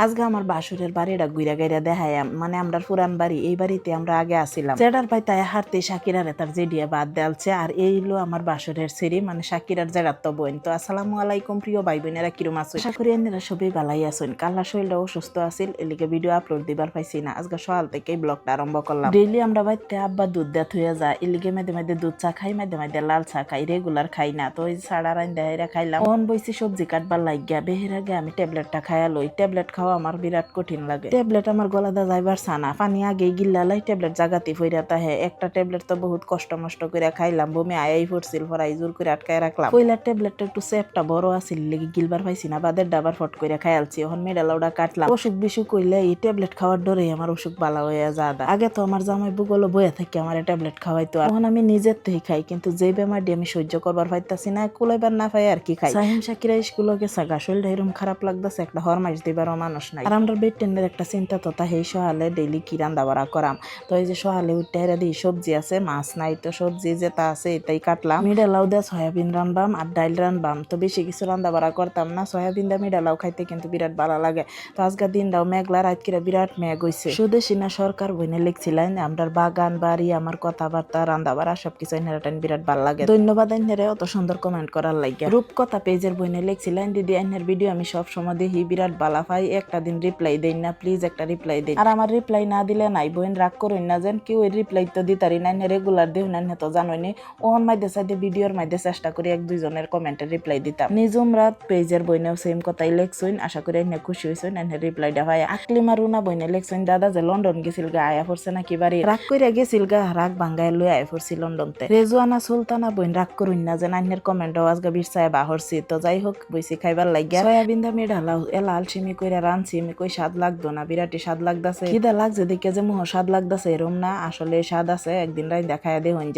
আজকে আমার বাসুরের বাড়িটা ঘুরা গাইরা দেখায় মানে আমরা পুরান বাড়ি এই বাড়িতে আমরা আগে আসিলাম জেডার ভাই তাই হারতে সাকিরারে তার জেডিয়া বাদ দেলছে আর এই হলো আমার বাসুরের সিঁড়ি মানে সাকিরার জায়গার তো বোন। তো আসসালামু আলাইকুম প্রিয় ভাই বোনেরা, কিরম আছো? আশা করি আপনারা সবাই ভালাই আছেন। কাল্লা শরীরটা অসুস্থ আছিল এলিকে ভিডিও আপলোড দিবার পাইছি না। আজকে সকাল থেকেই ব্লগটা আরম্ভ করলাম। ডেইলি আমরা বাইতে আব্বা দুধ দেয়া থুয়ে যায় এলিকে মেদে মেদে দুধ চা খাই, মেদে মেদে লাল চা খাই, রেগুলার খাই না। তো ওই সাড়া রাইন দেহাইরা খাইলাম। অন বইছি সবজি কাটবার লাগিয়া বেহের আগে আমি ট্যাবলেটটা খাইয়া লই। ট্যাবলেট খাওয়া আমার বিরাট কঠিন লাগে। ট্যাবলেট আমার গলাদা যাইবার সানা পানি আগে গিল্লালাই ট্যাবলেট জাগাতি ফইরা তাহে একটা ট্যাবলেট তো বহুত কষ্ট মষ্ট করে খাইলাম, বমি আয়াই পড়ছিল, ফরাই জোর করে আটকায় রাখলাম। পয়লা ট্যাবলেটটা একটু সেপটা বড় আছিল লেগে গিলবার পাইছি না, বাদের ডাবার ফট করে খাইলছি। এখন মেডালাউডা কাটলাম। অসুখ বিসুখ কইলে এই ট্যাবলেট খাওয়ার ডরে আমার অসুখ বালা হয়ে যাদা। আগে তো আমার জামাই বুগলো বয়ে থেকে আমার ট্যাবলেট খাওয়াইতো, এখন আমি নিজের থেকে খাই, কিন্তু যে বেমারটি আমি সহ্য করবার পাইতাছি না, কুলাইবার না পাই আর কি খাই। সাহিম সাকিরা স্কুলে গেছে গা, শরীরটা এরকম খারাপ লাগতেছে, একটা হরমাইশ দিবারও মানুষ নাই। আর আমরা বেটেনের একটা চিন্তা তো তা সেই সহালে ডেইলি কি রান্না বাড়া করাম। তো এই যে সহালে উঠতে হেরা দিই সবজি আছে, মাছ নাই, তো সবজি যেটা আছে এটাই কাটলাম। মিডালাও দিয়ে সয়াবিন রানবাম আর ডাইল রানবাম। তো বেশি কিছু রান্না বাড়া করতাম না, সয়াবিন দা মিডালাও খাইতে কিন্তু বিরাট ভালো লাগে। তো আজকের দিনটাও মেঘলা, রাত কিরা বিরাট মেঘ হইছে। সুদেশী না সরকার বইনে লিখছিলেন আমরা বাগান বাড়ি আমার কথাবার্তা রান্না বাড়া সবকিছু এনারাটাইন বিরাট ভালো লাগে। ধন্যবাদ এনারে অত সুন্দর কমেন্ট করার লাগে। রূপকথা পেজের বইনে লিখছিলেন দিদি এনার ভিডিও আমি সব সময় দেখি, বিরাট ভালো পাই, একটা দিন রিপ্লাই দেন না প্লিজ, একটা রিপ্লাই দেন। আর আমার রিপ্লাই না দিলে নাই বোন রাগ করুন না, যেন কেউ রিপ্লাই তো দিতারি না, রেগুলার দেহ না তো জানোনি। ওহন মাইদে সাইডে ভিডিওর মাইদে চেষ্টা করি এক দুইজনের কমেন্টে রিপ্লাই দিতাম। নিজম রাত পেজের বইনেও সেম কথাই লেখছইন, আশা করি এনে খুশি হইছইন এনে রিপ্লাইটা ভাই। আকলিমা রুনা বইনে লেখছইন দাদা যে লন্ডন গেছিল গা আয়া পড়ছে নাকি বাড়ি, রাগ কইরা গেছিল গা, রাগ ভাঙ্গায় লই আয়া পড়ছি লন্ডনতে। রেজওয়ানা সুলতানা বইন রাগ করুন না, যেন আইনের কমেন্টও আজকে বিরসায় বাহরছি। তো যাই হোক বইছি খাইবার লাগিয়া সয়াবিন দা মেডালাও এলা আলসিমি কইরা রানছি, আমি কই স্বাদ লাগতো না, বিরাটি স্বাদ লাগতাছে। খিদা লাগছে দেখে যে মুহ স্বাদ লাগতাছে এরম না, আসলে স্বাদ আছে, একদিন রাই দেখায় দে হইন।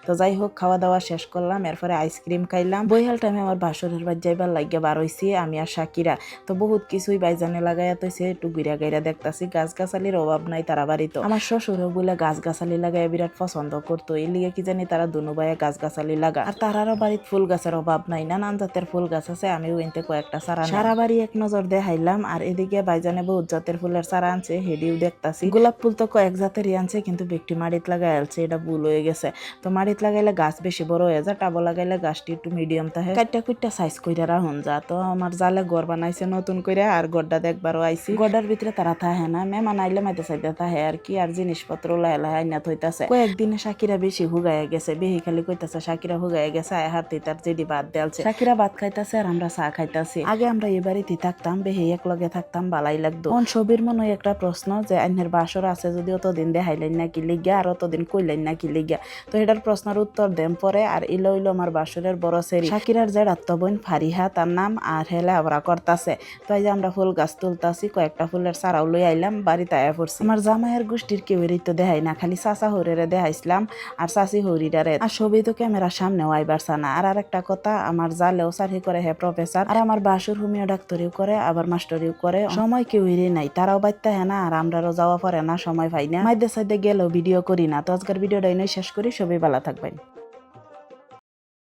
তো যাই হোক খাওয়া দাওয়া শেষ করলাম, এরপরে আইসক্রিম খাইলাম। বইহাল টাইমে আমার বাসরের বাড়ি যাইবার লাগিয়া বার হইছি আমি আর সাকিরা। তো বহুত কিছুই বাইজানে লাগাইয়া তৈছে, একটু ঘুরা গাইরা দেখতাছি। গাছ গাছালির অভাব নাই তারা বাড়িতে। আমার শ্বশুরও বলে গাছ গাছালি লাগাইয়া বিরাট পছন্দ করতো, এই লিগে কি জানি তারা দুনু ভাইয়া গাছ গাছালি লাগা। আর তারারও বাড়িতে ফুল গাছের অভাব নাই, নানান জাতের ফুল গাছ আছে, আমিও এনতে কয়েকটা চারা সারা বাড়ি এক নজর দেখাইলাম। আর এদিকে বাইজানে বহুত জাতের ফুলের চারা আনছে, হেডিও দেখতাছি। গোলাপ ফুল তো কয়েক জাতেরই আনছে, কিন্তু ব্যক্তি মাড়িত লাগাই আলছে, এটা ভুল হয়ে গেছে। তো মাড়িত লাগাইলে গাছ বেশি বড় হয়ে যায়, টাবো লাগাইলে গাছটি একটু মিডিয়াম থাকে, কাইটা কুইটা সাইজ কইরা রাহুন যা। তো আমার জালে ঘর বানাইছে নতুন করে, আর গড়টা দেখবারও আইছি। গড়ার ভিতরে তারা থাহে না, মেহমান আইলে মাইতে চাইতে থাহে আর কি, আর জিনিসপত্র লাহে লাহে আইনা থইতাছে। কয়েকদিনে সাকিরা বেশি হুগাইয়া গেছে, বেহি খালি কইতাছে সাকিরা হুগাইয়া গেছে, আয় হাতে তার যেডি ভাত দেলছে। সাকিরা ভাত খাইতাছে আর আমরা চা খাইতাছি। আগে আমরা এই বাড়িতে থাকতাম, বেহি এক লগে থাকতাম, বালাই লাগতো। ছবির মনে একটা প্রশ্ন যে আইনের বাসর আছে যদি অতদিন দেখাইলেন না কি লিগিয়া, আর অতদিন কইলেন না কি লিগিয়া। তো এটার প্রশ্নের উত্তর দেন পরে। আর ইলো ইলো আমার বাসরের বড় সেরি সাকিরার যে রাত্তবইন ফারিহা তার নাম, আর হেলে আবরা করতাছে। তো এই যে আমরা ফুল গাছ তুলতাছি, কয়েকটা ফুলের চারাও লই আইলাম, বাড়িতে আয়া পড়ছি। আমার জামাইয়ের গোষ্ঠীর কেউ তো দেখাই না, খালি চাচা হরিরে দেখাইছিলাম আর চাচি হরিডারে। আর সবই তো ক্যামেরার সামনেও আইবার না। আর একটা কথা, আমার জালেও চাকরি করে হে প্রফেসর, আর আমার বাসুর হোমিও ডাক্তারিও করে, আবার মাস্টারিও করে। সময় কেউ নাই, তারাও বাইতে হ্যাঁ না, আর আমরাও যাওয়া পরে না, সময় পাই না। মাইদে সাইডে গেলেও ভিডিও করি না। তো আজকের ভিডিওটা শেষ করি, সবাই ভালো থাকবেন।